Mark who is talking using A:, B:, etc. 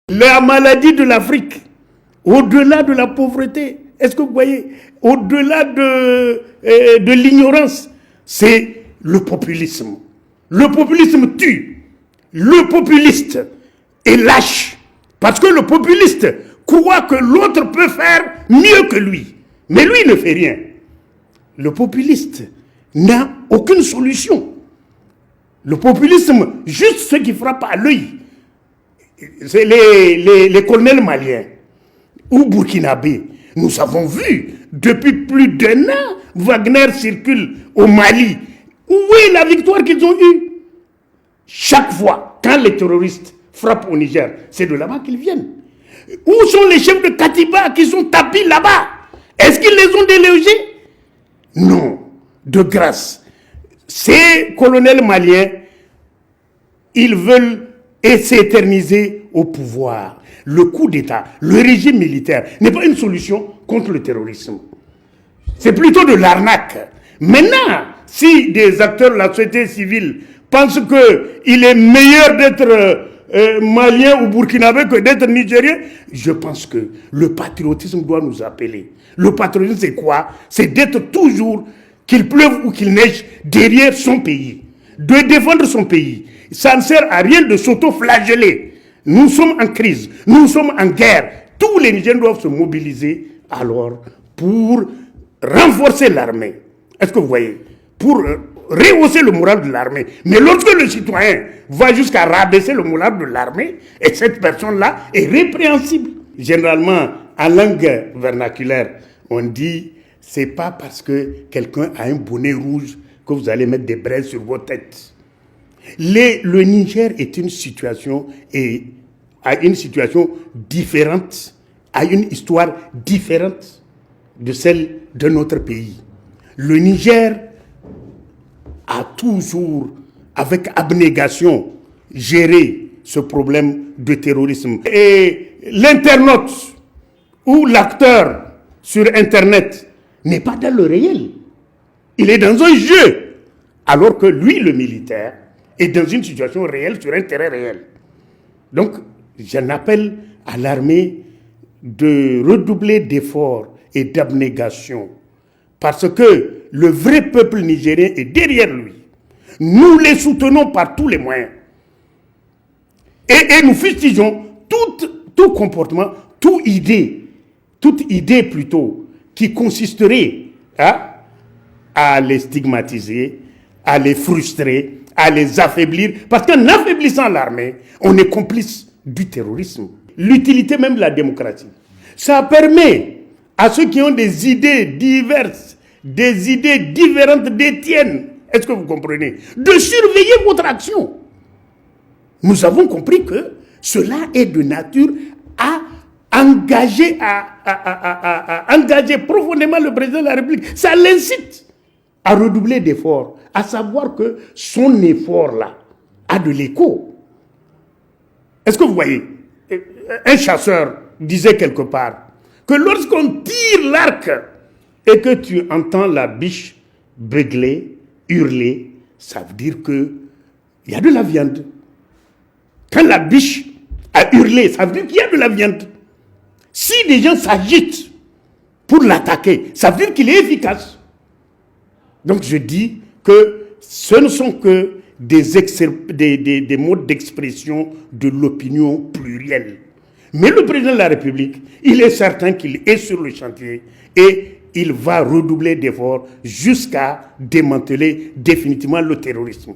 A: La maladie de l'Afrique, au-delà de la pauvreté, est-ce que vous voyez, au-delà de l'ignorance, c'est le populisme. Le populisme tue. Le populiste est lâche. Parce que le populiste croit que l'autre peut faire mieux que lui. Mais lui ne fait rien. Le populiste n'a aucune solution. Le populisme, juste ce qui frappe à l'œil, c'est les colonels maliens ou burkinabés. Nous avons vu, depuis plus d'un an, Wagner circule au Mali. Où est la victoire qu'ils ont eue? Chaque fois, quand les terroristes frappent au Niger, c'est de là-bas qu'ils viennent. Où sont les chefs de Katiba qui sont tapis là-bas? Est-ce qu'ils les ont délogés? Non, de grâce. Ces colonels maliens, ils veulent s'éterniser au pouvoir. Le coup d'État, le régime militaire n'est pas une solution contre le terrorisme. C'est plutôt de l'arnaque. Maintenant, si des acteurs de la société civile pensent qu'il est meilleur d'être malien ou burkinabé que d'être nigérien, je pense que le patriotisme doit nous appeler. Le patriotisme, c'est quoi? C'est d'être toujours, qu'il pleuve ou qu'il neige, derrière son pays. De défendre son pays. Ça ne sert à rien de s'auto-flageller. Nous sommes en crise, nous sommes en guerre. Tous les Nigériens doivent se mobiliser alors pour renforcer l'armée. Est-ce que vous voyez? Pour rehausser le moral de l'armée. Mais lorsque le citoyen va jusqu'à rabaisser le moral de l'armée, et cette personne-là est répréhensible. Généralement, en langue vernaculaire, on dit c'est pas parce que quelqu'un a un bonnet rouge que vous allez mettre des braises sur vos têtes. Le Niger est une situation différente, a une histoire différente de celle de notre pays. Le Niger a toujours, avec abnégation, géré ce problème de terrorisme. Et l'internaute ou l'acteur sur Internet n'est pas dans le réel. Il est dans un jeu. Alors que lui, le militaire, est dans une situation réelle, sur un terrain réel. Donc, j'en appelle à l'armée de redoubler d'efforts et d'abnégation. Parce que le vrai peuple nigérien est derrière lui. Nous les soutenons par tous les moyens. Et nous fustigeons tout comportement, toute idée plutôt, qui consisterait à les stigmatiser, à les frustrer, à les affaiblir. Parce qu'en affaiblissant l'armée, on est complice du terrorisme. L'utilité même de la démocratie. Ça permet à ceux qui ont des idées diverses, des idées différentes des tiennes, est-ce que vous comprenez, de surveiller votre action. Nous avons compris que cela est de nature à engager profondément le président de la République. Ça l'incite à redoubler d'efforts, à savoir que son effort-là a de l'écho. Est-ce que vous voyez? Un chasseur disait quelque part que lorsqu'on tire l'arc et que tu entends la biche beugler, hurler, ça veut dire qu'il y a de la viande. Quand la biche a hurlé, ça veut dire qu'il y a de la viande. Si des gens s'agitent pour l'attaquer, ça veut dire qu'il est efficace. Donc je dis que ce ne sont que des modes d'expression de l'opinion plurielle. Mais le président de la République, il est certain qu'il est sur le chantier et il va redoubler d'efforts jusqu'à démanteler définitivement le terrorisme.